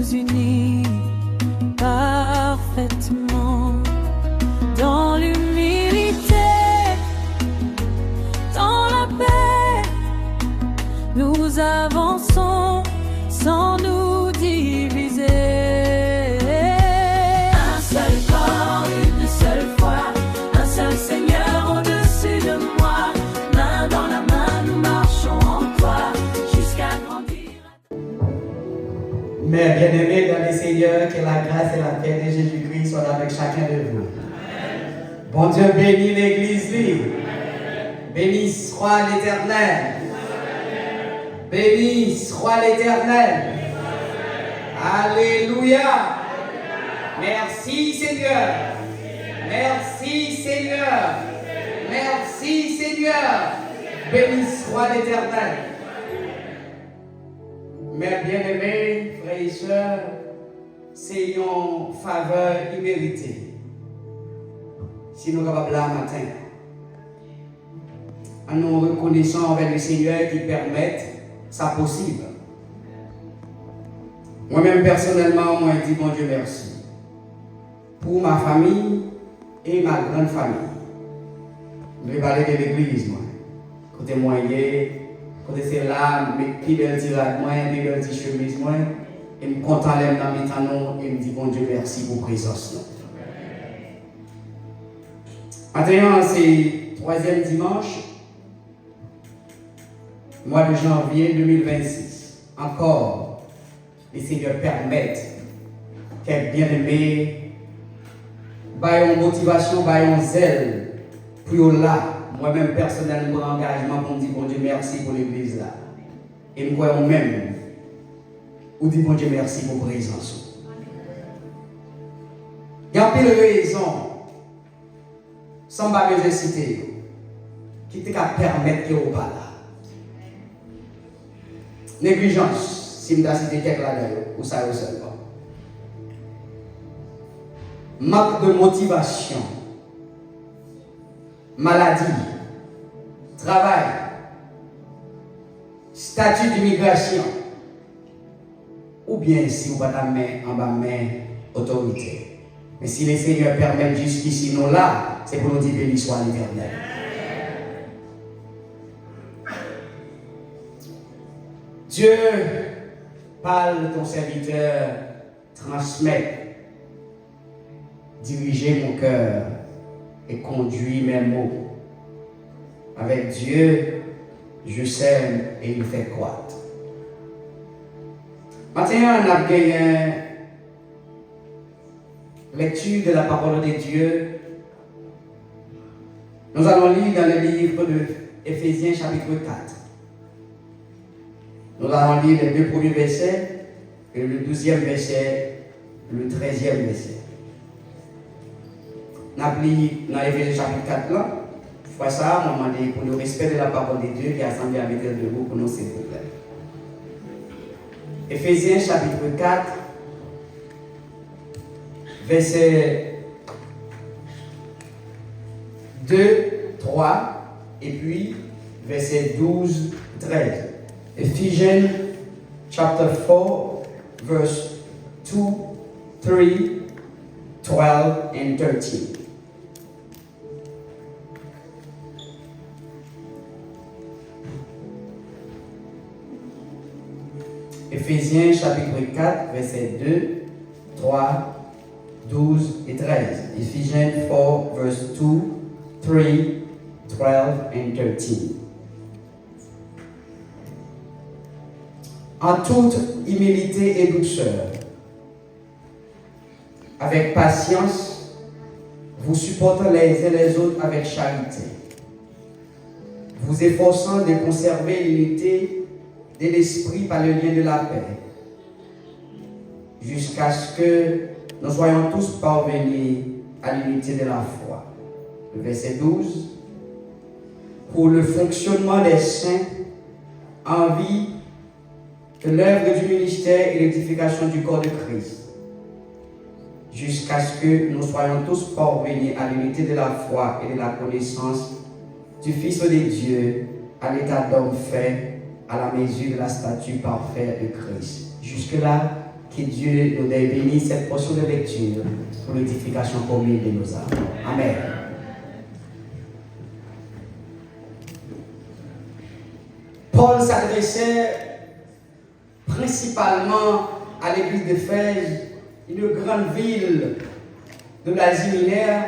nous unit parfaitement dans l'humilité, dans la paix. Nous avançons sans nous diviser. Un seul corps, une seule foi, un seul Seigneur au-dessus de moi. Main dans la main, nous marchons en toi jusqu'à grandir. Mes bien-aimés dans le Seigneur, que la grâce et la paix de Jésus-Christ soient avec chacun de vous. Amen. Bon Dieu bénit l'Église libre. Béni soit l'Éternel. Béni soit l'Éternel. Alléluia. Merci Seigneur. Merci Seigneur. Merci Seigneur. Béni soit l'Éternel. Mes bien-aimés, frères et sœurs, c'est une faveur imméritée. Si nous sommes capables là matin, en nous reconnaissant envers le Seigneur qui permet ça possible. Moi-même personnellement, moi je dis bon Dieu merci pour ma famille et ma grande famille. Je vais parler de l'église, moi. Côté moyen, côté c'est là, mes pieds de tirade, moi, mes belles chemises, moi, et me content l'aime dans mes temps, et me dit bon Dieu merci pour présence. Maintenant, c'est troisième dimanche. Mois de janvier 2026. Encore, les Seigneurs permettent qu'être bien-aimé, baillons motivation, baillons zèle, pour là, moi-même personnellement, engagement pour dire bon Dieu merci pour l'église là. Et nous voyons même, ou dit bon Dieu merci pour la présence. Il y a plein de raisons, sans pas besoin de citer, qui te permettre que vous pas là. Négligence, si je cité quelques là-dedans, ou ça ou seulement. Manque de motivation, maladie, travail, statut d'immigration, ou bien si vous n'avez pas main en bas main autorité. Mais si les Seigneurs permettent jusqu'ici, nous là, c'est pour nous dire béni soit l'Éternel. Dieu parle ton serviteur, transmet, dirigez mon cœur et conduit mes mots. Avec Dieu, je sème et il fait croître. Maintenant, on a gagné lecture de la parole de Dieu. Nous allons lire dans le livre de Éphésiens chapitre 4. Nous allons lire les deux premiers versets, et le 12e verset, le 13e verset. Nous avons lu dans Éphésiens chapitre 4 là. Fois ça, on m'a demandé pour le respect de la parole de Dieu qui est assemblée à mettre de vous pour nous, s'il vous plaît. Éphésiens chapitre 4, verset 2, 3, et puis verset 12, 13. Ephesians chapter 4, verse 2, 3, 12, and 13. Éphésiens chapitre 4, verset 2, 3, 12 et 13. Ephesians 4, verse 2, 3, 12 and 13. En toute humilité et douceur, avec patience, vous supportez les uns les autres avec charité, vous efforçant de conserver l'unité de l'esprit par le lien de la paix, jusqu'à ce que nous soyons tous parvenus à l'unité de la foi. Le verset 12. Pour le fonctionnement des saints, en vie de l'œuvre du ministère et l'édification du corps de Christ, jusqu'à ce que nous soyons tous parvenus à l'unité de la foi et de la connaissance du Fils de Dieu, à l'état d'homme fait, à la mesure de la stature parfaite de Christ. Jusque-là, Que Dieu nous ait béni cette portion de lecture pour l'édification commune de nos âmes. Amen. Paul s'adressait principalement à l'église d'Éphèse, une grande ville de l'Asie mineure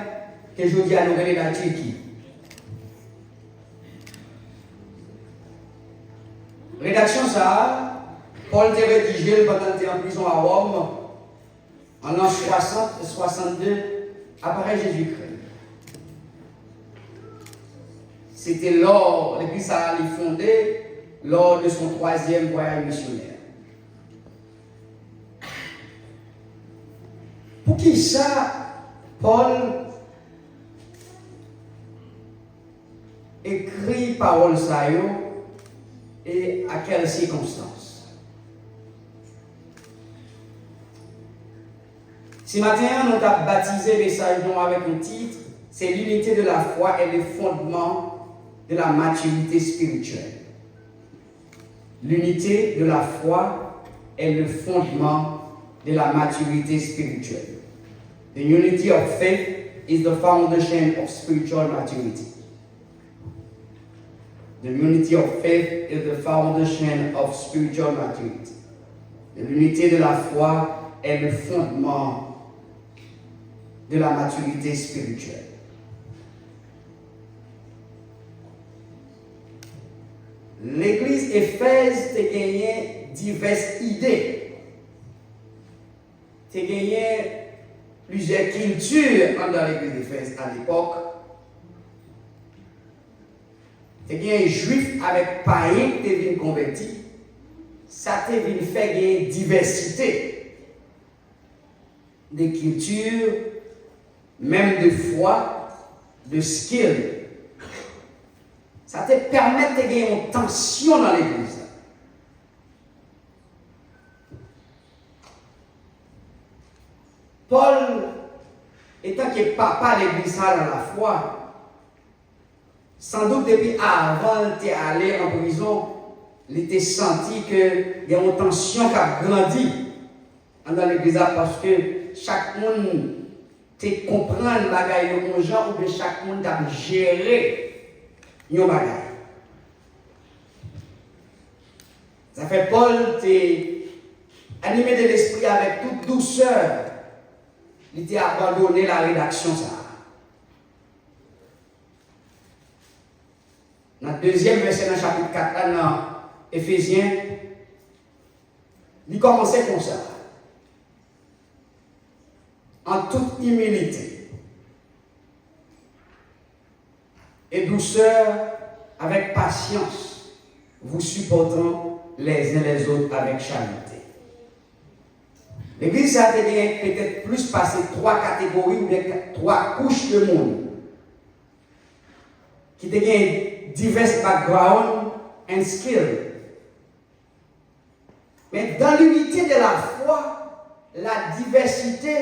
que je dis à nous la Turquie. Rédaction ça, Paul t'a rédigé pendant qu'il était en prison à Rome en l'an 60 et 62 après Jésus-Christ. C'était lors, l'église a été fondée lors de son 3e voyage missionnaire. Pour qui ça, Paul écrit parole ça et à quelles circonstances? Ce matin, nous avons baptisé les messages avec un titre, c'est l'unité de la foi et le fondement de la maturité spirituelle. L'unité de la foi est le fondement de la maturité spirituelle. The unity of faith is the foundation of spiritual maturity. The unity of faith is the foundation of spiritual maturity. L'unité de la foi est le fondement de la maturité spirituelle. L'église Éphèse a gagné diverses idées. A gagné plusieurs cultures dans l'église d'Éphèse à l'époque. Il y a un juif avec païen qui est venu converti. Ça t'a venu faire une diversité de cultures, même de foi, de skill. Ça te permet de gagner une tension dans l'église. Paul, étant que papa de l'église dans la foi, sans doute depuis avant d'être allé en prison, il était senti qu'il y a une tension qui a grandi dans l'église parce que chaque monde te comprend le bagage de gens ou bien chaque monde a géré le bagage. Ça fait Paul t'es animé de l'esprit avec toute douceur. Il t'a abandonné la rédaction ça. Dans le 2e verset dans le chapitre 4, dans Éphésiens, il commençait comme ça. En toute humilité et douceur, avec patience, vous supportant les uns les autres avec charité. L'église a peut-être plus passé 3 catégories ou bien 3 couches de monde qui ont divers backgrounds and skills. Mais dans l'unité de la foi, la diversité,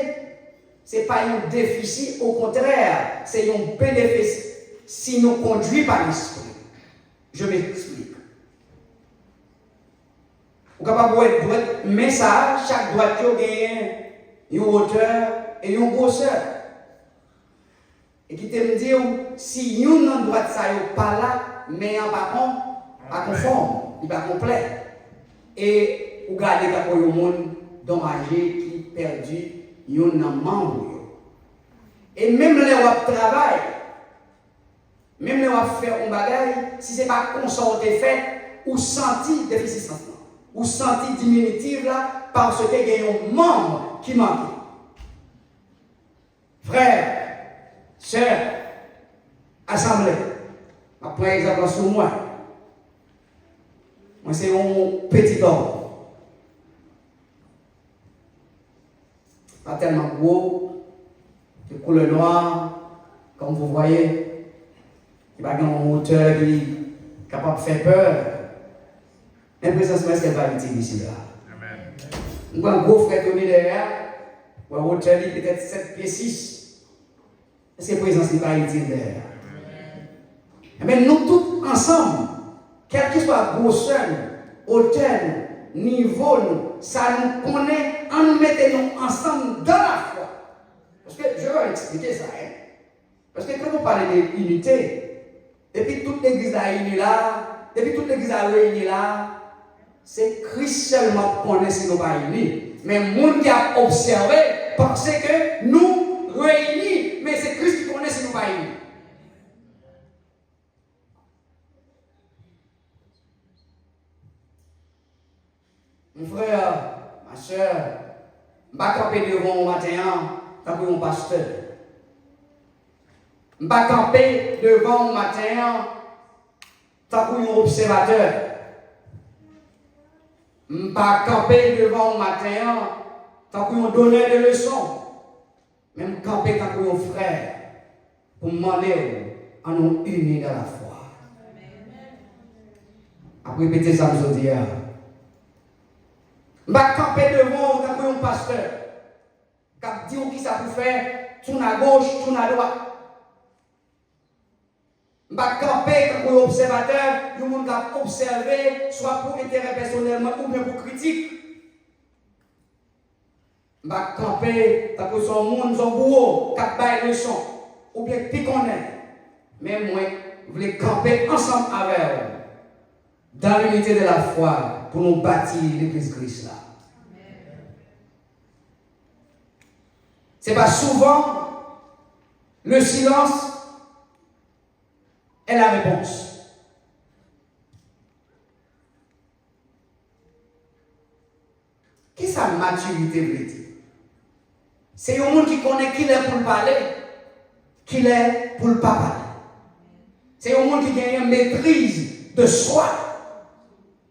ce n'est pas un déficit, au contraire, c'est un bénéfice si nous conduit par l'esprit. Je m'explique. Vous êtes capable de être, mais ça, chaque droite a une hauteur et une grosseur. Et qui te me dit, si une droite ça n'est pas là, mais en pas conforme, il n'est pas complet. Et vous gardez le monde dommagé qui perdu un membre. Et même les wap travail, même les wap faire un bagage, si ce n'est pas consorté fait, ou senti déficient, ou senti diminutif là, parce qu'il y a un membre qui manque. Frère, sœur, assemblée, je prends exemple sur moi. Moi, c'est un petit homme. Pas tellement gros, de couleur noire, comme vous voyez. Il n'y a pas une hauteur qui est capable de faire peur. L'impression est qu'elle va l'utiliser là. Amen. Un gros frère tourné derrière, ou un hauteur qui peut-être 7 pieds 6. Est-ce que la présence n'est pas utile derrière? Mais nous tous ensemble, quelle que soit la grosseur, hauteur, niveau nous, ça nous connaît, en nous mettant nous ensemble dans la foi. Parce que je vais expliquer ça. Hein? Parce que quand on parle d'unité, depuis toute l'église a unie là, depuis toute l'église a réuni là, c'est Christ seulement qu'on connaît si nous pas unis. Mais le monde qui a observé pense que nous réunis, mais c'est Christ qui connaît si nous pas unis. Mon frère, ma soeur, je ne vais pas camper devant au matin, tant que mon pasteur. Je ne vais pas camper devant au matin, tant que mon observateur. Je ne vais pas camper devant au matin, tant que mon donneur de leçons. Même camper tant que mon frère, pour me demander à nous unis dans la foi. Après, répétez ça, je dis. Je vais camper devant tant que mon pasteur. Qui dit qui ça peut faire, tourne à gauche, tourne à droite. Je vais camper comme observateur, le monde va observer, soit pour intérêt personnellement ou bien pour critique. Je vais camper comme son monde, son bourreau, qui a le son, ou bien qui connaît. Mais moi, je voulais camper ensemble avec eux, dans l'unité de la foi, pour nous bâtir l'église Christ là. C'est pas souvent le silence est la réponse. Qu'est-ce que la maturité veut dire? C'est un monde qui connaît qui est pour le parler, qui est pour le pas parler. C'est un monde qui gagne une maîtrise de soi.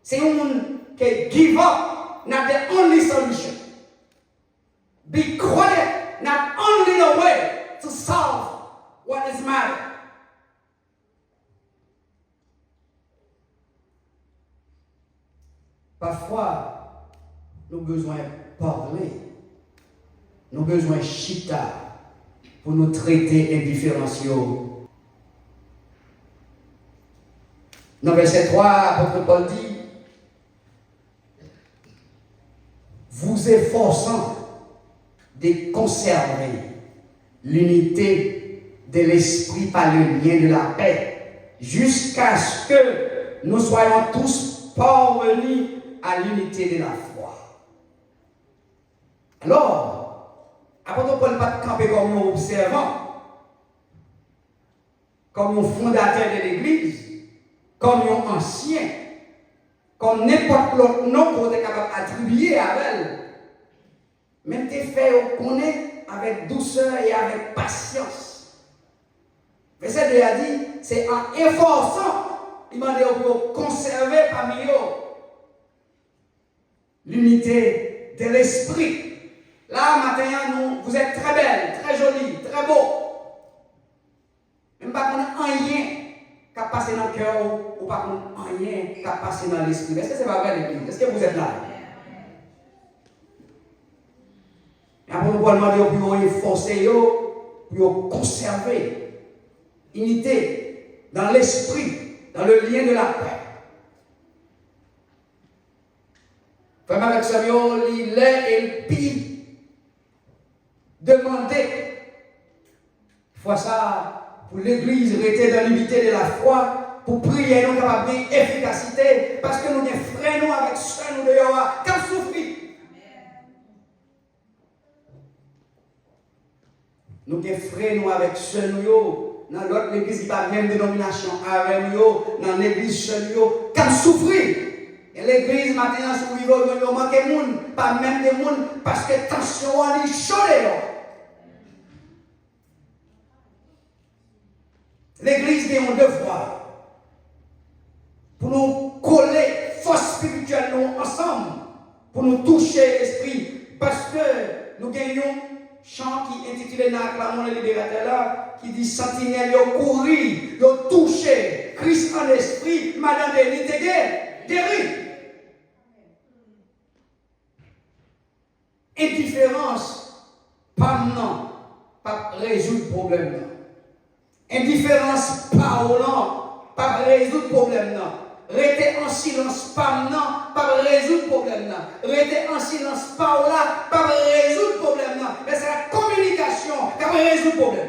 C'est un monde qui give up, not the only solution. Be quiet, not only the way to solve what is matter. Parfois, nous avons besoin de parler, nous avons besoin de chita pour nous traiter indifférenciaux. Dans verset 3, apôtre Paul dit, vous efforçant de conserver l'unité de l'esprit par le lien de la paix, jusqu'à ce que nous soyons tous parvenus à l'unité de la foi. Alors, apôtre Paul pas camper comme un observant, comme un fondateur de l'Église, comme un ancien, comme n'importe l'autre nom qu'on est capable d'attribuer à elle. Mais tes faits qu'on est avec douceur et avec patience. Verset 2 a dit, c'est en efforçant, il m'a dit pour conserver parmi eux l'unité de l'esprit. Là, matin, vous êtes très belle, très jolie, très beau. Même pas qu'on a rien qui a passé dans le cœur ou pas qu'on a rien qui a passé dans l'esprit. Est-ce que c'est pas vrai, l'église? Est-ce que vous êtes là? Et après, on va demander pour efforcer, pour conserver l'unité dans l'esprit, dans le lien de la paix. Frère avec Samuel, il est et il pille. Demander. Fois ça, pour l'église, rester dans l'unité de la foi, pour prier, nous capables d'efficacité, parce que nous avons frères, nous avec soeurs, nous dehors, comme souffrir. Nous avons frères, nous avec soeurs, nous, dans l'autre église qui n'a pas même dénomination, avec nous, dans l'église seule, comme souffrir. Et l'église maintenant, si vous voulez, il manque de monde, pas même de monde, parce que tension est chaude. L'église a un devoir pour nous coller force spirituelle nous ensemble, pour nous toucher l'esprit, parce que nous gagnons un chant qui est intitulé Nous acclamons le libérateur là, qui dit sentinelle, yo courir, yo toucher, Christ en esprit, madame de l'intégrer, guéri. Indifférence, pas non, pas résoudre le problème. Indifférence, pas Hollande, pas résoudre le problème. Rester en silence pas non, pas résoudre le problème là. Rester en silence pas là, pas résoudre le problème là. Mais c'est la communication qui va résoudre le problème.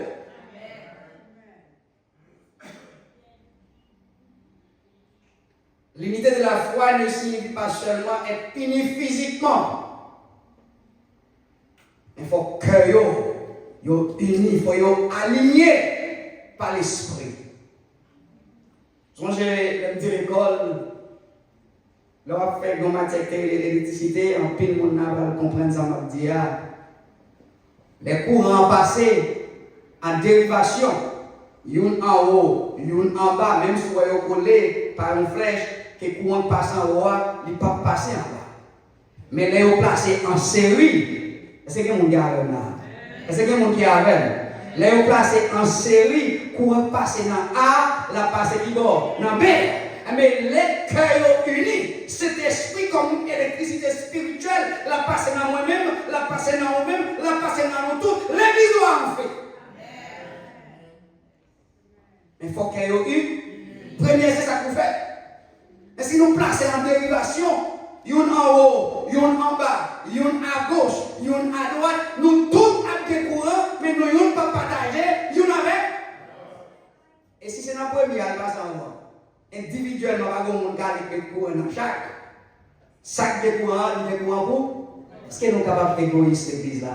L'unité de la foi ne signifie pas seulement être uni physiquement. Il faut que yo unis, il faut yo alignés par l'esprit. Quand j'ai dit l'école, là on fait une matière d'électricité, en pile mon va comprendre ça m'a dit les courants passés en dérivation, une en haut, une en bas, même si vous voyez collé par une flèche, que le courant passe en haut, il ne peut pas passer en bas. Mais les ont placés en série. Est-ce que mon gars là? Est-ce que mon qui a les ont placés en série, courant passer dans A, la passer qui bord, dans B. Mais les cœurs unis, cet esprit comme électricité spirituelle, la passer dans moi-même, la passer dans moi-même, la passer dans nous tous, l'église doit en fait. Il faut qu'il y ait eu. Premier, c'est ça qu'on fait. Et si nous plaçons en dérivation, une en haut, une en bas, une à gauche, une à droite, nous tous avons des courants, mais nous ne pouvons pas partager, une avec. Et si c'est dans le premier, il passe en haut. Individuellement, pas de monde qui a des courants dans chaque des courants pour. Est-ce que nous sommes capables d'égoïster l'église là?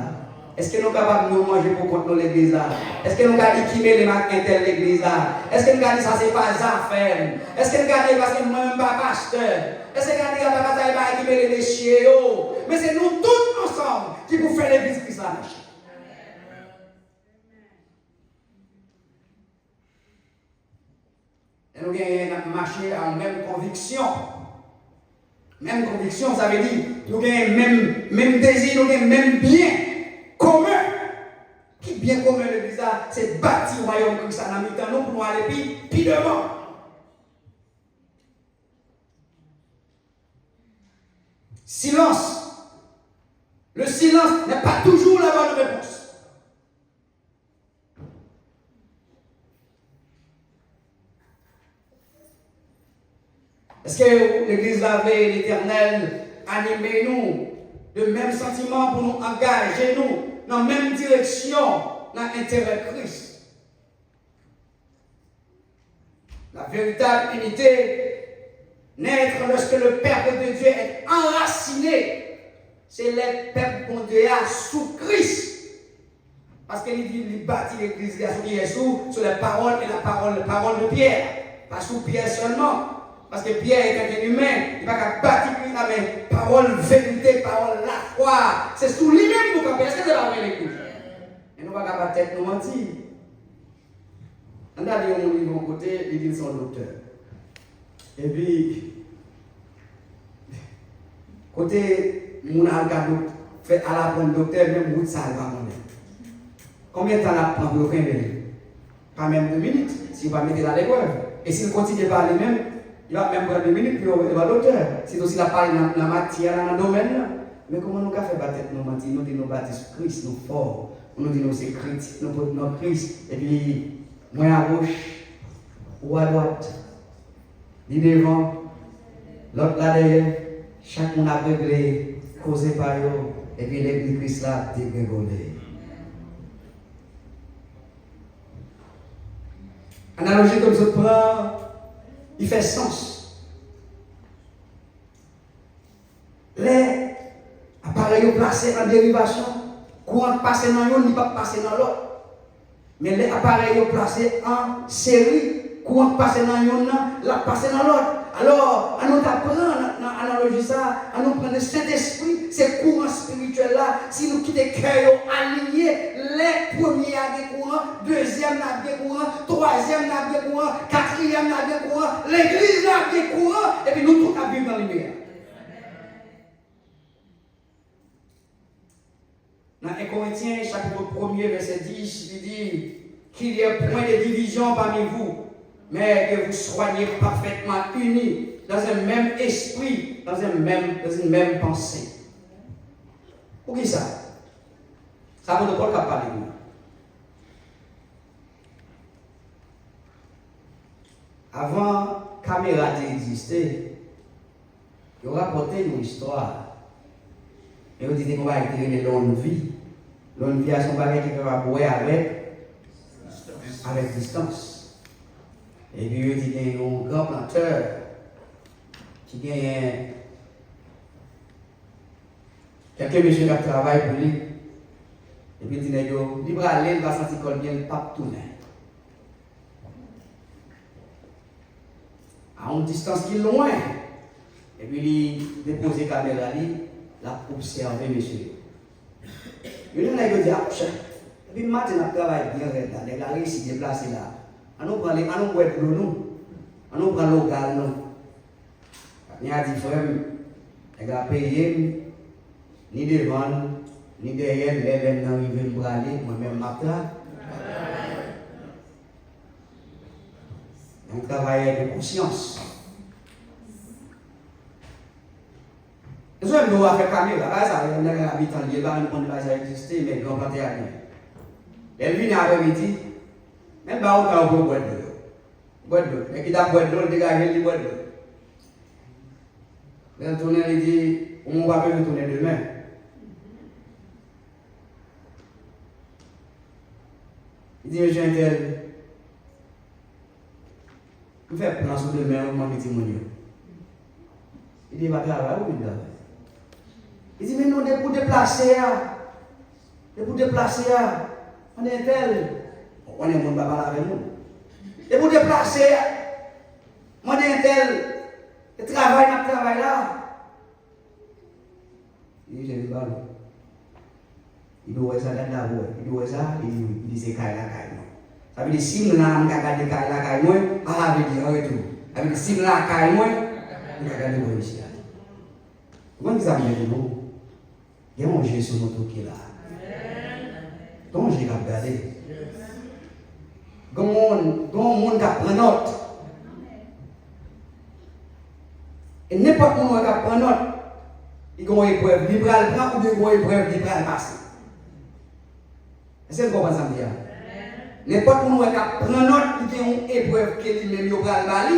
Est-ce que nous sommes capables de nous manger pour contre l'église là? Est-ce que nous sommes capables d'équiper les maquins de l'église là? Est-ce que nous sommes capables de dire ça c'est pas affaire? Est-ce que nous sommes capables de dire parce que moi je ne suis pas pasteur? Est-ce que nous sommes capables de dire parce que équiper les déchets? Mais c'est nous tous ensemble qui pouvons faire l'église qui marche. Et nous avons marché en même conviction. Même conviction, ça veut dire nous avons même désir, nous avons même bien commun. Qui bien commun l'église là, c'est bâtir le royaume comme ça dans le temps pour nous aller puis devant. Silence. Le silence n'est pas toujours la bonne réponse. Est-ce que l'église lavée, l'éternel, animez-nous de même sentiment pour nous engager nous dans la même direction, dans l'intérêt de Christ? La véritable unité naître lorsque le peuple de Dieu est enraciné. C'est le peuple de Dieu sous Christ. Parce qu'il dit qu'il bâtit l'église qui est sur les paroles et la parole de Pierre. Pas sous Pierre seulement. Parce que Pierre est un humain, il va pas bâtir avec parole, vérité, parole, la foi. C'est sous lui-même pour qu'on est-ce que c'est la vraie l'église? Et nous ne pouvons pas tête nous mentir. On a dit au livre côté, il dit son docteur. Et puis, côté, mon alga fait à la bonne docteur, même bout de ça, il va monter. Combien de temps la prend pour le pas même 2 minutes, si vous ne pas mettre à l'épreuve. Et s'il continue à parler même, il va même prendre 2 minutes pour il va l'auteur. C'est aussi la parole dans la matière, dans le domaine. Mais comment nous avons fait battre nos mentir? Nous disons nous bâtissons Christ, nous forts. Nous disons c'est Christ, nous portons Christ. Et puis, moi à gauche, ou à droite, ni devant, l'autre là derrière, chacun a réglé, causé par eux. Et puis l'église Christ là, dégringolé. Analogie comme je prends, il fait sens. Les appareils placés en dérivation, courant passé dans l'un, il ne pas passer dans l'autre. Mais les appareils placés en série, courant passé dans l'un, il va passer dans l'autre. Alors, à nous apprendre dans l'analogie ça, à nous prendre le Saint-Esprit, ces courants spirituels là, si nous quittons le cœur aligné, les premiers à des courants, deuxième à des courants, troisième à des courants, quatrième à des courants, l'église a des courants, et puis nous tous à vivre dans les lumière. Dans 1 Corinthiens, chapitre 1er, verset 10, il dit qu'il y a point de division parmi vous, mais que vous soyez parfaitement unis dans un même esprit, dans une même pensée. Pour qui ça? Ça vaut de quoi qu'à parler de nous? Avant caméra existait, ils ont rapporté une histoire. Et ils disent qu'on va écrire longue vie. Longue vie à son bagage qui va boire avec distance. Et puis ils disent qu'il y a un grand planteur qui gagne quelques messieurs qui travaillent pour lui. Et puis il dit il va aller, il va sentir qu'il vient pas tourner. À une distance qui est loin. Et puis il dépose la caméra, il a observé monsieur. Il y a un dit, et puis matin, il travaille bien, il a réussi à déplacer là. On nous prend l'eau, on nous prend l'eau, il a dit, frère, il a payé, ni devant, ni derrière, les gens qui viennent braler, moi-même, on travaille de conscience. Nous avons fait caméra, ça, on a un habitant, il va nous prendre ça exister, mais on va faire rien. Elle vient après-midi, même pas autant pour boire de l'eau. Boire de l'eau. Et qui t'a boire de l'eau, dégagez le boire de l'eau. Elle tourne, elle dit, on va pas tourner demain. Il dit, monsieur Intel, vous faites plan sur demain, on m'a dit, mon Dieu. Il dit, il va travailler ou il va. Il dit, mais non, pour déplacer, on est tel. On est mon baba avec nous. Et pour déplacer, on est tel. Et travail là. Il dit, j'ai vu ballon. Il doit ça dans la voie. Il doit ça, il dit, c'est caille la caille. Ça veut dire, si nous avons regardé caille la caille, ah, veut dire, retour. Ça veut dire, si nous avons caille, nous avons regardé moi ici. Comment vous avez dit, non? Il y a un Jésus sur notre qui est là. Donc, j'ai regardé. Comment le monde apprend note. Et n'importe qui apprend note, il y a une épreuve libérale prend ou bien une épreuve libérale passe. Est-ce que vous comprenez ça? N'importe qui apprend note, il y a une épreuve qui est lui-même libérale bali,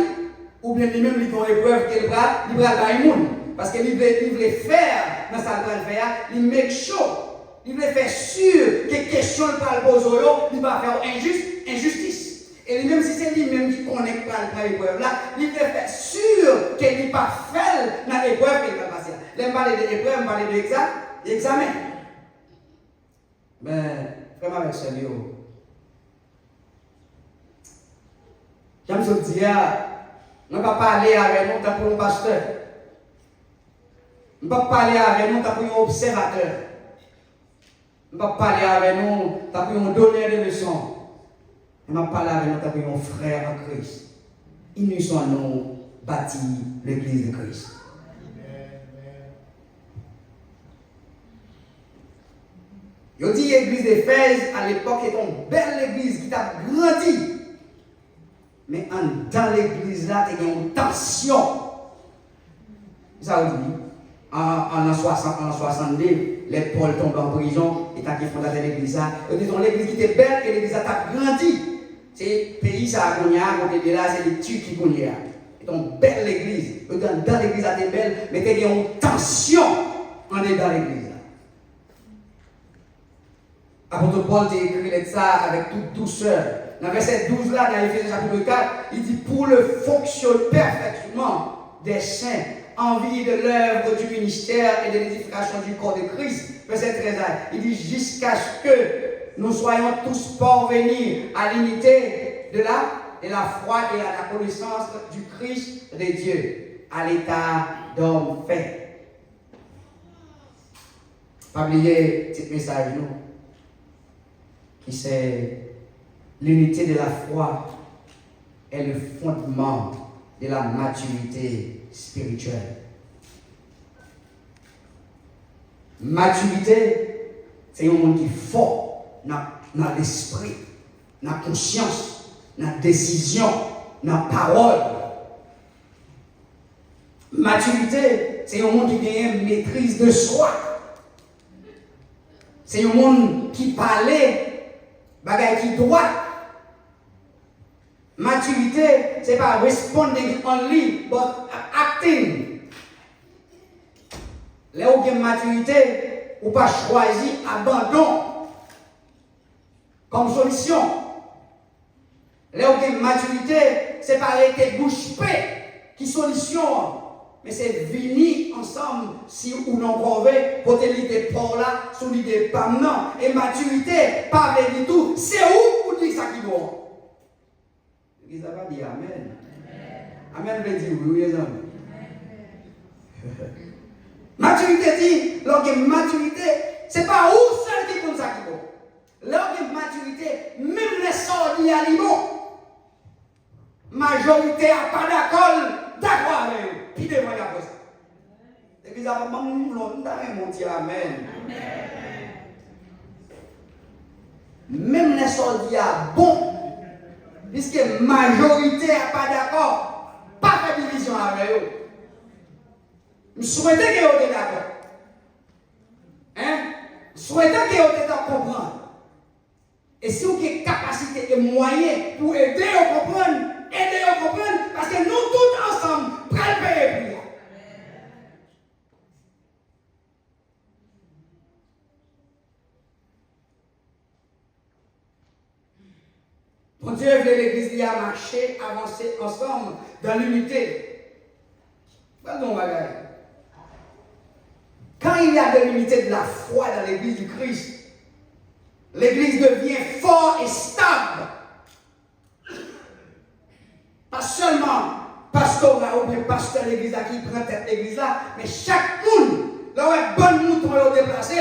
ou bien lui-même il y a une épreuve qui est libérale bali. Parce qu'il veut faire dans sa grande faire, il make sure. Il veut faire sûr que question ne pose au il va faire injustice. Et même si c'est lui-même qui connecte par l'épreuve là, il veut faire sûr qu'il n'est pas fait dans l'épreuve qu'il va passer. Là, parler de l'épreuve, on parle de l'examen. Mais, vraiment avec sérieux. J'aime ce dire, on ne va pas parler avec nous pour un pasteur. On ne va pas parler avec nous pour un observateur. On ne va pas parler avec nous pour un donneur de leçons. On va parler avec nous pour un frère en Christ. Ils nous sont nous bâti l'église de Christ. Je dis l'église d'Éphèse à l'époque était une belle église qui a grandi. Mais dans l'église là, il y a une tension. Ça veut dire, en 62, les Paul tombent en prison, et t'as qui fondateur de l'église là. Ils ont l'église qui était belle et l'église a grandi. C'est le pays ça a gagné, côté de là, c'est les Turcs qui gagnent. C'est une belle église. Dans l'église là, c'est belle, mais il y a une tension dans l'église là. Apôtre Paul a écrit ça avec toute douceur. Dans verset 12 là, dans Éphésiens chapitre 4, il dit pour le fonctionnement perfectement des saints en vue de l'œuvre du ministère et de l'édification du corps de Christ. Verset 13 là, il dit jusqu'à ce que nous soyons tous parvenus à l'unité de la foi et à la connaissance du Christ de Dieu, à l'état d'homme fait. Pas oublier ce message nous. Qui c'est l'unité de la foi est le fondement de la maturité spirituelle. Maturité, c'est un monde qui est fort dans l'esprit, dans la conscience, dans la décision, dans la parole. Maturité, c'est un monde qui a une maîtrise de soi. C'est un monde qui parlait. Bagaille qui droit. Maturité, c'est pas responding only, but acting. Là où il y a maturité, ou pas choisir abandon comme solution. Là où il y a maturité, c'est pas arrêter bouche bée qui solution. Mais c'est venir ensemble si ou non convaincu pour te l'idée pour là, sous l'idée pas non. Et maturité, pas du tout. C'est où pour dire ça qui est bon. L'église n'a pas dit Amen. Amen veut dire oui, les amis. Maturité dit, lorsque maturité, c'est pas où seul qui compte ça qui est bon. Lorsque maturité, même les sortis à l'imon. Majorité n'a pas d'accord avec eux. Puis devant y a ça. L'église a pas mon Dieu, Amen. Même les soldats bon, puisque majorité n'a pas d'accord, pas de division avec eux. Je souhaite que vous soyez d'accord. Hein? Je souhaite que vous soyez d'accord comprendre. Et si vous avez capacité et moyens pour aider à comprendre, parce que nous tous ensemble, prenons le payer. Bon Dieu veut l'église à marcher, avancer ensemble dans l'unité. Pardon, bagaille. Quand il y a de l'unité de la foi dans l'église du Christ, l'église devient forte et stable. Pas seulement pastorat ou bien pasteur de l'église qui prend tête l'église là, mais chaque monde, là où un bon mouton est déplacé,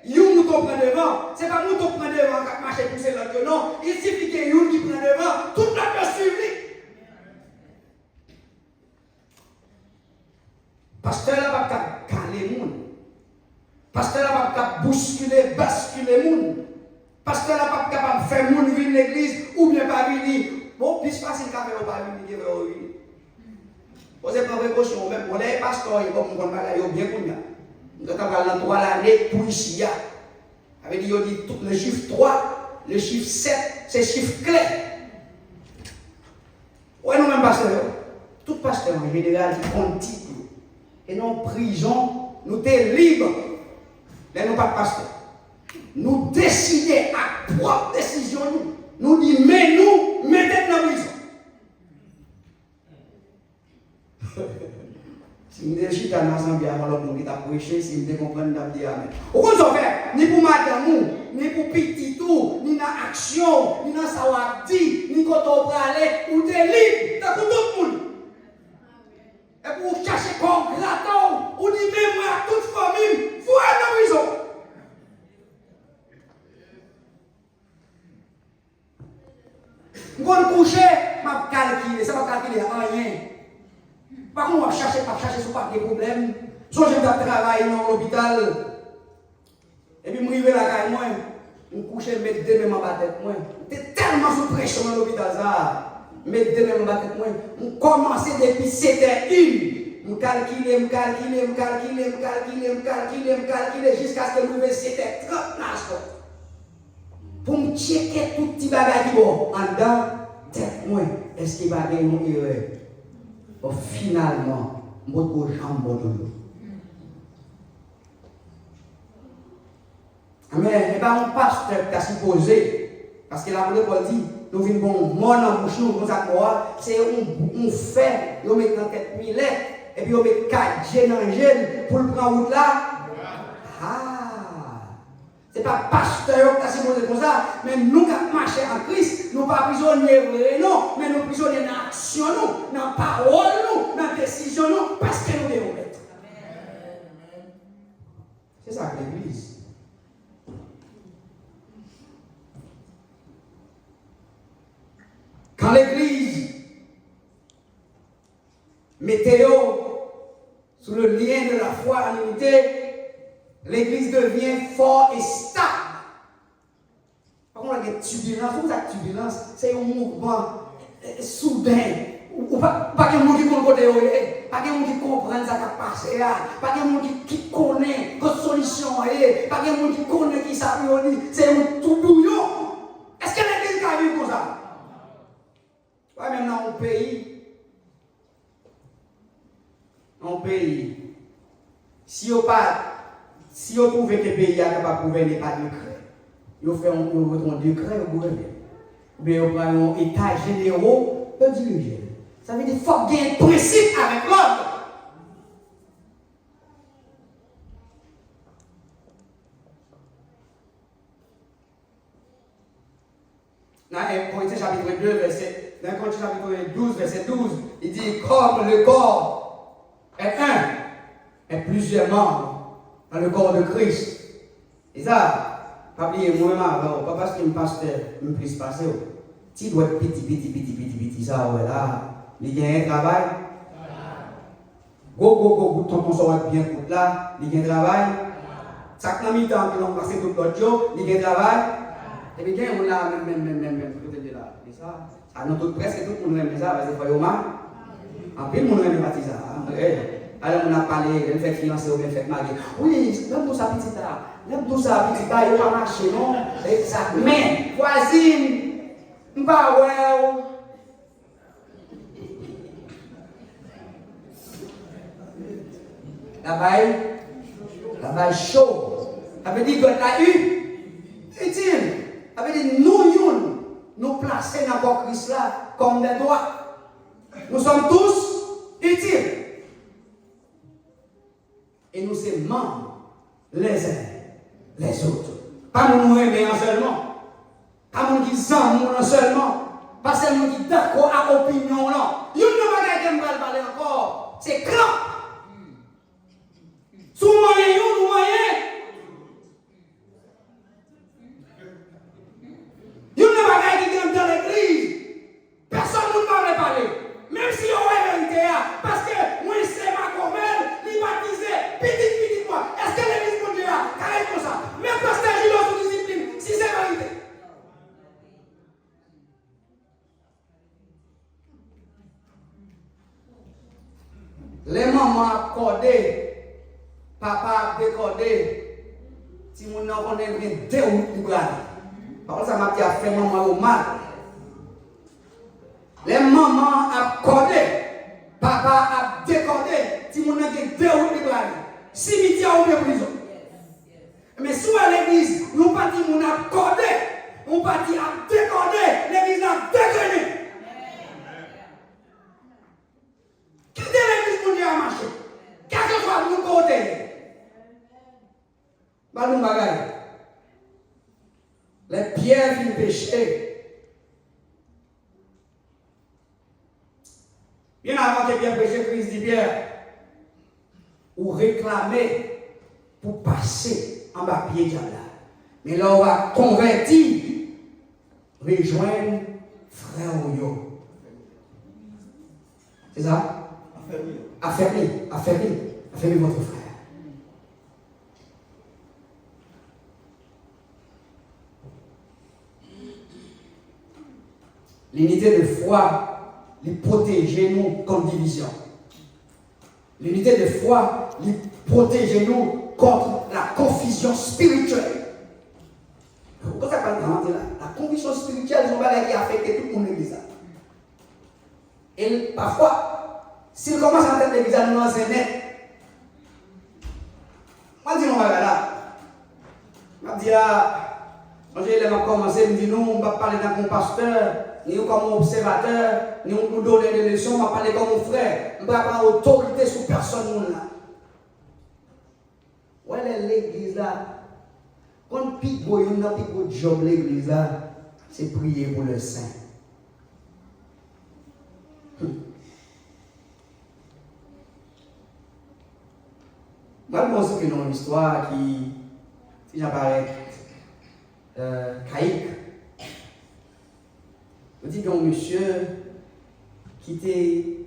un mouton prend devant. Ce n'est pas un mouton prend devant qui marche pousser l'autre, non. Il suffit qu'il y ait un qui prend devant, tout le monde peut suivre. Pasteur là va pas caler les gens. Pasteur là va pas bousculer, basculer les gens. Pasteur là pas capable de faire les gens venir l'église ou bien pas venir. Bon, plus facile qu'à faire au pas venir, oui. Posez pas précaution, même pour les pasteurs, ils vont me dire bien pour nous. Nous avons 3 l'année pour ici. Avec dit le chiffre 3, le chiffre 7, c'est chiffre clé. Oui, nous-mêmes pasteurs, tout pasteur en général, qui compte titre. Et non prison, nous sommes libres. Mais nous pas pasteurs. Nous décidons à propre décision. Nous disons, mais nous, mettez dans la prison. Si nous décidons à l'ensemble avant l'autre monde qui t'a prêché, si nous comprenons, nous avons dit Amen. Au contraire, ni pour madame, ni pour petit tout, ni dans l'action, ni dans savoir dire, ni quand on va aller, ou t'es libre, t'as tout le monde. Et pour chercher comme graton, ou dit même à toute famille, faut aller dans la prison. Je vais coucher, je vais calculer, ça va calculer rien. Par contre, je vais chercher sur pas de problème. Si je vais travailler dans l'hôpital, et puis je vais arriver là, je vais coucher, je vais mettre 2 mains dans la tête. Je suis tellement sous pression dans l'hôpital, je vais mettre 2 mains dans la tête. Je commence depuis 7h01. Je calcule, jusqu'à ce que je me 7h30. Pour me checker tout petit bagage qui bon en dedans, tête moi, est-ce qu'il va y avoir une erreur? Bon, finalement, je vais au jambon de l'eau. Mais ce n'est pas un pasteur qui a supposé, parce que la Bible dit, nous venons bon mort dans la bouche, nous c'est un fait, nous mettons dans tête millet, et puis nous mettons 4 gènes en gène pour le prendre route là. Ce n'est pas pasteur qui a supposé comme ça, mais nous qui marchons en Christ, nous ne sommes pas prisonniers, non, mais nous prisonniers dans l'action, dans la parole, dans la décision, parce que nous devons être. C'est ça que l'Église. Quand l'Église météo sous le lien de la foi en unité, l'Église devient forte et stable. Par contre, la turbulence, c'est un mouvement soudain. Pas de monde qui connaît, pas de monde qui comprend ce qui passe, pas de monde qui connaît la solution, pas de monde qui connaît qui s'appelle, c'est un tourbillon. Est-ce que l'Église a vu comme ça? pays, si vous trouvez que le pays est capable de gouverner par décret, vous faites un décret au gouvernement. Mais vous prenez un état généraux de diriger. Ça veut dire qu'il faut qu'il y ait un principe avec l'autre. Dans 1 Corinthiens chapitre 2, chapitre 12, verset 12, il dit comme le corps est un, et plusieurs membres dans le corps de Christ. Et ça, pas oublier moi-même, pas parce que je pasteur, je me puisse passer. Tu dois être petit, ça, ouais, là. Il y a un travail. Go, ton soit bien pour là, il y a un travail. Chaque mi-temps que l'on passe tout l'autre jour, il y a un travail. Et bien, on a même, côté de là. Et ça, nous presque tout le monde aime ça, parce qu'il faut y mal. En plus, le monde aime ça. Alors, on a parlé, on fait financer ou bien fait marier. Oui, l'aime tout ça petit là. L'aime tout ça petit là, il va marcher, non? C'est ça. Mais, voisine, pas ouais. La baille chaud. Ça veut dire que la utile. Ça veut dire nous placer dans le corps Christ là comme des doigts. Nous sommes tous utiles. Et nous sommes membres les uns les autres. Pas nous aimer seulement. Pas nous qui sommes seulement. Pas seulement qui d'accord à l'opinion. Non. Il y a une chose qui parler encore. C'est clair. Sous moyen, nous moyen. Il y a une chose qui est dans l'église. Personne ne va parler. Même si on est vérité, parce que moi, c'est ma commune, il baptisé, petit moi. Est-ce que l'église mon Dieu a carré comme ça? Même pasteur Gilles sous discipline, si c'est vérité. Les mamans accordées, papa décordé, si mon nom on est deux ou trois. Par contre, ça m'a fait maman au mal. Les mamans accordées, papa a décordé, si mon nom est deux ou trois. Cimetière ou bien prison. Mais sous l'église, nous pas dit mon accordé, on pas dit à décordé, l'église a dégrené. Quittez l'église pour dire à marcher. Quel que soit de nos côtés. Balou bagaille. Les pierres viennent pécher. Bien avant que Pierre péché, Christ dit Pierre, ou réclamer pour passer en bas pied de là. Mais là, on va convertir, rejoindre frère Oyo. C'est ça? Affermir votre frère. L'unité de foi, les protéger nous contre division. L'unité de foi, les protéger nous contre la confusion spirituelle. Pourquoi ça parle de la confusion spirituelle, ils ont qui affecté tout le monde l'église. Et parfois, s'il commence à entendre l'église, nous c'est net. Moi, je dis, on va là. Je dis, quand j'ai commencé, je me dis, non, on va parler d'un pasteur, ni comme observateur, ni on nous donne des leçons, on va parler comme mon frère. On ne va pas avoir autorité sur personne. Ouais, l'église là, quand pico, il y a un pico job l'église là, c'est prier pour le saint. Moi, je pense que dans une histoire qui, si j'apparaît, caïque, je dis qu'un monsieur qui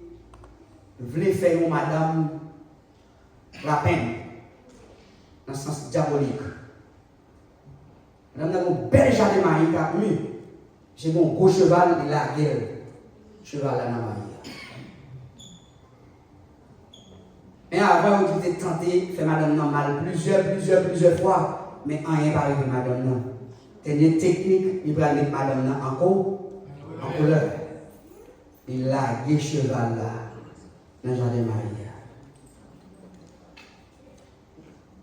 voulait faire une madame la peine, dans le sens diabolique. Madame a un bel jardin maïs qui a mis, j'ai mon gros cheval et la gueule, cheval à la maïs. Mais avant, on était tenté de faire madame mal plusieurs fois, mais rien pas arrivé madame non. C'est une technique, il va mettre madame en couleur. Il a des cheval là, dans le jardin Maria.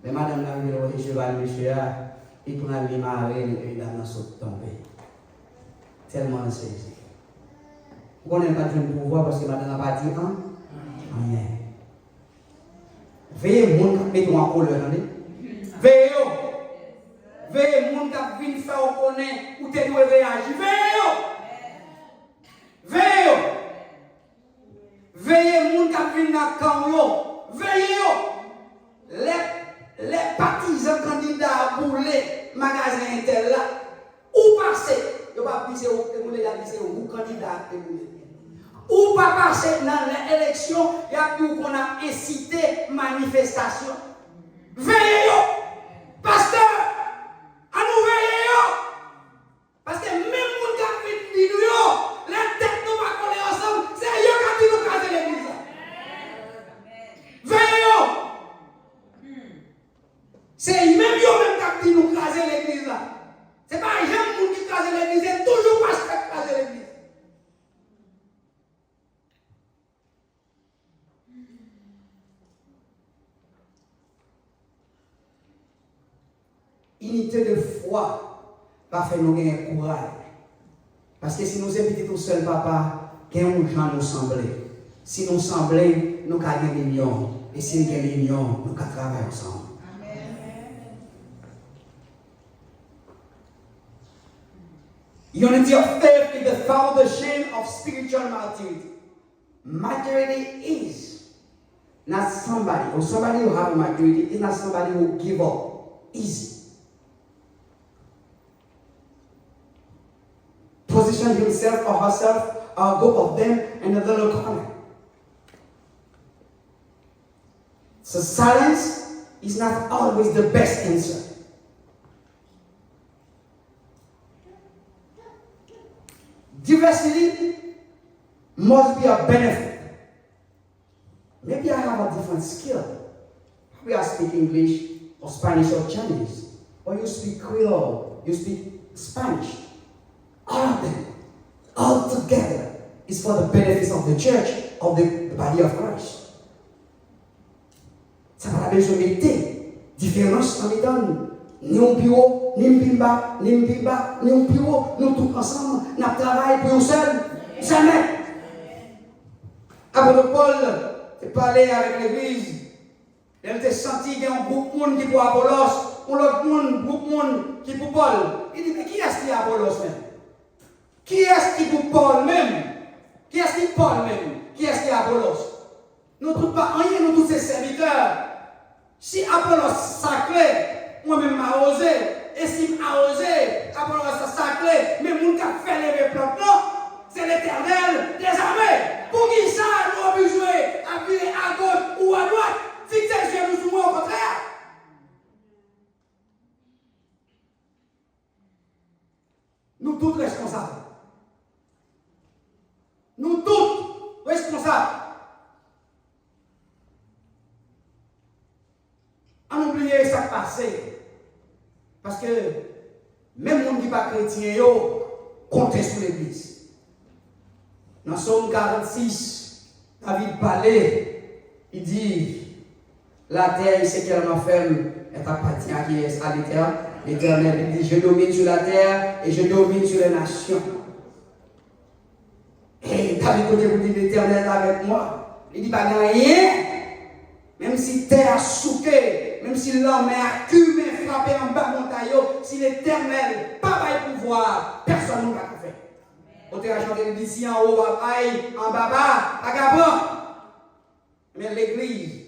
Mais madame la ville, le cheval, monsieur, il prend les marées et il a tombé. Tellement saisi. Vous n'avez pas de pouvoir parce que madame n'a pas dit rien. Veillez, mon cap, mettez-moi en colère, attendez. Veillez, veillez, mon cap, vient faire connaître ou te doit réagir. Veillez, veillez, mon cap, vient dans le camp. Veillez, les partisans candidats à bouler magasin intel là, ou passer, je ne vais pas pisser au candidat à bouler. Ou pas passer dans l'élection, il y a plus qu'on a incité manifestation. Veillez, pasteur, à nous veillez, parce que même mon gars qui dit nous, les têtes nous pas coller ensemble, c'est eux qui dit nous casser l'église. Veillez, c'est même eux qui dit nous casser l'église là. C'est pas les gens qui casent l'église, c'est toujours pasteur qui casse l'église. Unité de foi, pas faire nous gagner courage. Parce que si nous sommes tout seul, papa, qu'un gens nous sembler. Si nous sembler, nous avons des millions. Et si nous avons des millions, nous avons travailler ensemble. Unity of faith is the foundation of spiritual maturity. Maturity is not somebody, or somebody who have maturity is not somebody who give up easy. Position himself or herself or go of them in a little corner. So silence is not always the best answer. Diversity must be a benefit. Maybe I have a different skill. We are speaking English or Spanish or Chinese. Or you speak Creole, you speak Spanish. All of them, all together, is for the benefits of the church, of the body of Christ. Ça va la majorité. Différence dans les donnes. Ni un bureau, ni un pimba, ni un pimba, ni un bureau, nous tous ensemble, nous travaillons pour nous seuls. Jamais. Apôtre Paul est parlé avec l'église. Elle était senti qu'il y a un groupe de monde qui pour Apollos, ou l'autre groupe de monde qui pour Paul. Il dit, mais qui est-ce qui est Apollos même? Qui est-ce qui pour Paul même? Qui est-ce qui Paul même? Qui est-ce qui est Apollos? Nous tous pas rien, nous tous ces serviteurs. Si Apollos sacré, moi-même m'a osé, et si m'a osé, Apollos sacré, mais mon qui a fait lever plantes, non, c'est l'Éternel des armées. Pour qui ça, nous avons besoin à virer à gauche ou à droite, fixer les yeux sur moi au contraire. Nous tous responsables. Nous tous responsables. On oublie ça qui passé. Parce que même les gens qui ne sont pas chrétiens, comptent sur l'église. Dans Somme 46, David parlait, il dit, la terre, il sait qu'elle m'a ferme, elle appartient à qui est à l'Éternel. Il dit, je domine sur la terre et je domine sur les nations. Et David côté vous dit, l'Éternel est avec moi. Il dit, pas rien. Même si terre a souqué, même si l'homme est accumé, frappé en bas de montagne, si l'Éternel pas va pouvoir, personne ne va le faire. On te chanté d'ici en haut, en bas, à Gabon. Mais l'église,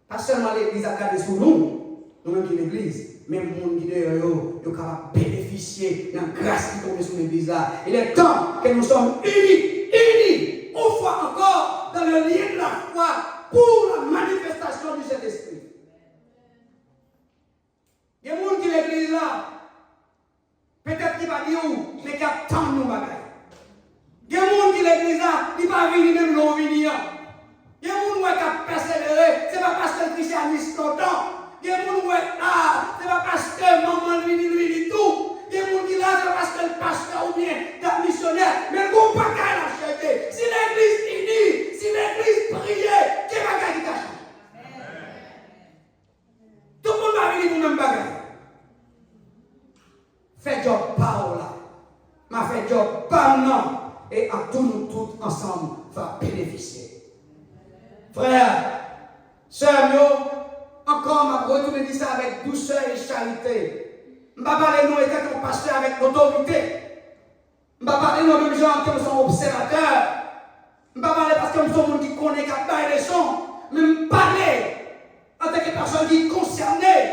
pas seulement l'église a gardé sous nous, nous-mêmes qui l'église, même les gens qui sont capables de bénéficier de la grâce qui tombe sur l'église là. Il est temps que nous sommes unis, une fois encore, dans le lien de la foi pour la manifestation du Saint-Esprit. Il y a des gens qui l'église là, peut-être qu'il va dire où, mais qui attendent nos bagages. Il y a des gens qui l'église là, ils ne vont pas venir même l'on venir. Il y a des gens qui ont persévéré, ce n'est pas parce que le christianisme longtemps. Il y a des gens qui ce n'est pas parce que maman lui dit tout. Il y a des gens qui là, ce n'est pas parce que le pasteur ou bien le missionnaire, mais le groupe pas qu'à la chercher. Si l'église unie, si l'église priait, qui va gagner ta chance? Tout le monde va parlement et à tous nous tous ensemble va bénéficier. Frère, sœur, encore m'a retourné dire ça avec douceur et charité. Je ne vais pas parler nous étant comme pasteur avec l'autorité. Je ne vais pas parler nous même gens qui sont observateurs. Je ne vais pas parler parce que nous sommes gens qui connaissent qui ont des leçons. Mais je parler en tant que personne qui est concernée.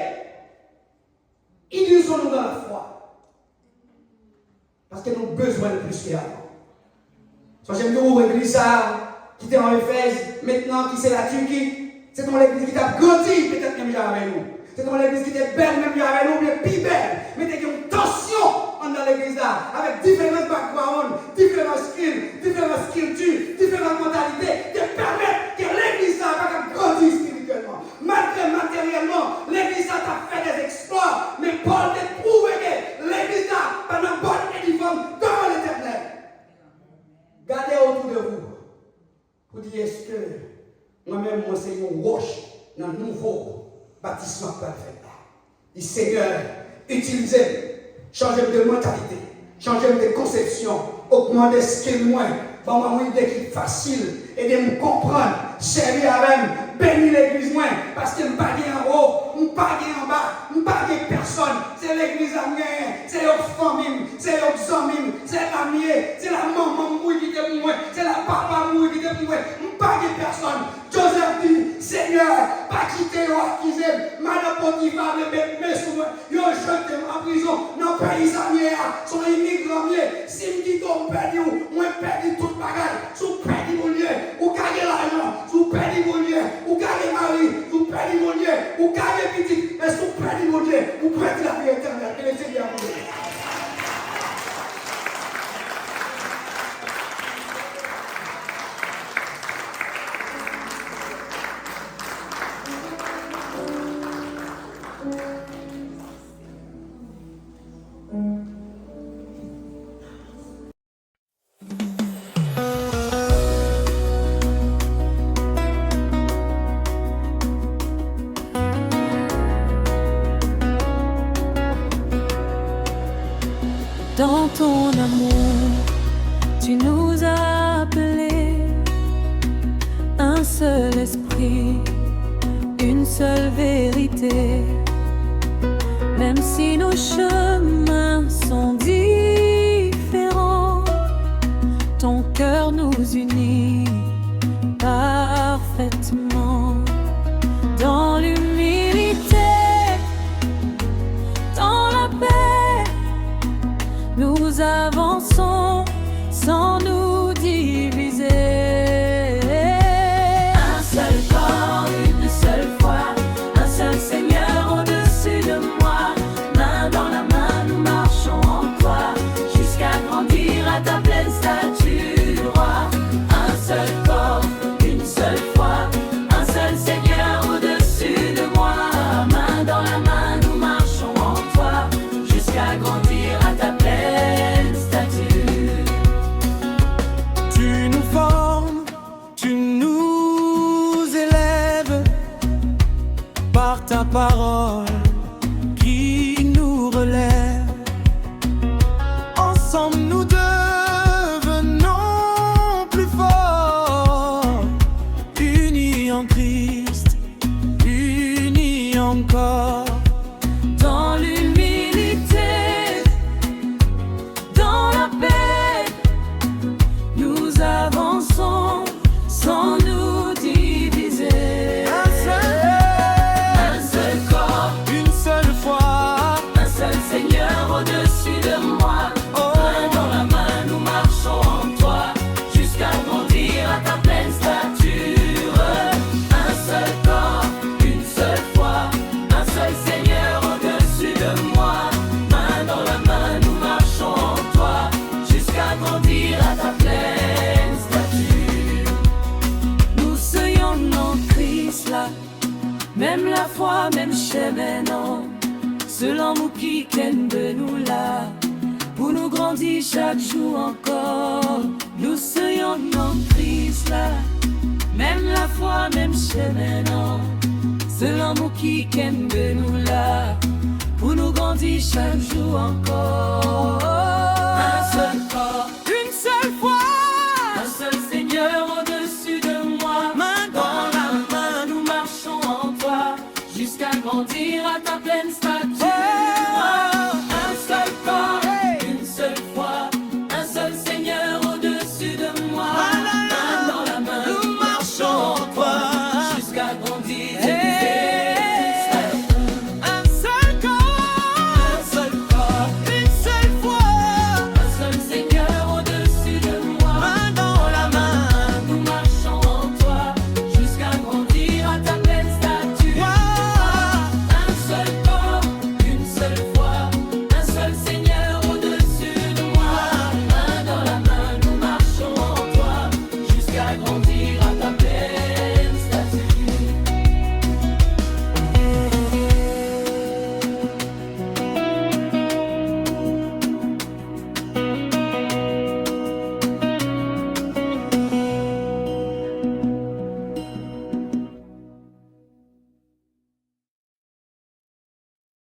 Illusons-nous dans la foi. Parce que nous avons besoin de plus qu'avant. So, j'aime bien l'église qui était en Éphèse, maintenant qui c'est la Turquie. C'est dans l'église qui a grandi, peut-être même avec nous. C'est dans l'église qui était belle, même avec nous, mais plus belle. Mais il y a une tension dans l'église là, avec différents backgrounds, différents skills, différentes cultures, différentes mentalités, qui permettent que l'église là va grandir spirituellement. Malgré matériellement, l'église là a fait des exploits, mais Paul a prouvé que l'église là va une bonne uniforme devant l'éternel. Gardez autour de vous pour dire est-ce que moi-même, moi, c'est une roche dans le nouveau bâtiment parfait. Le Seigneur, utilisez, changez de mentalité, changez de conception, augmentez ce qui est moins, pour moi, une idée qui est facile, et de me comprendre, servir avec, bénir l'église moins, parce que je ne pas en haut, je ne pas en bas, je ne pas personne. C'est l'église à moi, c'est leur famille, c'est leurs amis, c'est la mienne, c'est la maman qui est pour moi, c'est la papa qui est pour moi, je ne pas personne. Joseph dit, Seigneur, pas quitter ou acquiser, Madame Potiphar me met sous moi, ils ont jeté en prison, dans le pays samien, sont immigrants, si je dis qu'on perd, moi perdu toute bagage, sous perdu mon lieu, ou gagner l'argent, sous perdu mon lieu, ou gagner mari, sous perdu mon lieu, ou gagner petit, mais sous perdu mon lieu, ou perdre la vie éternelle, que le Seigneur vous bénisse. Dans ton amour, tu nous as appelés, un seul esprit, une seule vérité. Même si nos chemins sont différents, ton cœur nous unit parfaitement. Dans l'humilité, dans la paix, nous avançons sans nous diviser. Un seul corps, une seule foi, un seul Seigneur au-dessus de moi. Main dans la main, nous marchons en toi, jusqu'à grandir à ta pleine stature, roi. Un seul corps, une seule foi, un seul Seigneur au-dessus de moi. Main dans la main, nous marchons en toi, jusqu'à grandir à ta pleine stature. Tu nous formes, tu nous élèves par ta parole qui nous relève. Ensemble nous devenons plus forts, unis en Christ, unis encore. Dans l'humilité, dans la paix, nous avançons sans nous diviser. Un seul corps, une seule foi, un seul Seigneur au-dessus de moi. Main dans la main, nous marchons en toi, jusqu'à grandir à ta pleine stature. Un seul corps, une seule foi, un seul Seigneur au-dessus de moi. Main dans la main, nous marchons en toi, jusqu'à grandir à ta pleine stature. Nous soyons en Christ là, même la foi, même chemin, non. Selon nous qui ken de nous là, pour nous grandir chaque jour encore. Nous soyons en Christ là, même la foi, même chemin, non. Selon nous qui ken de nous là, pour nous grandir chaque jour encore.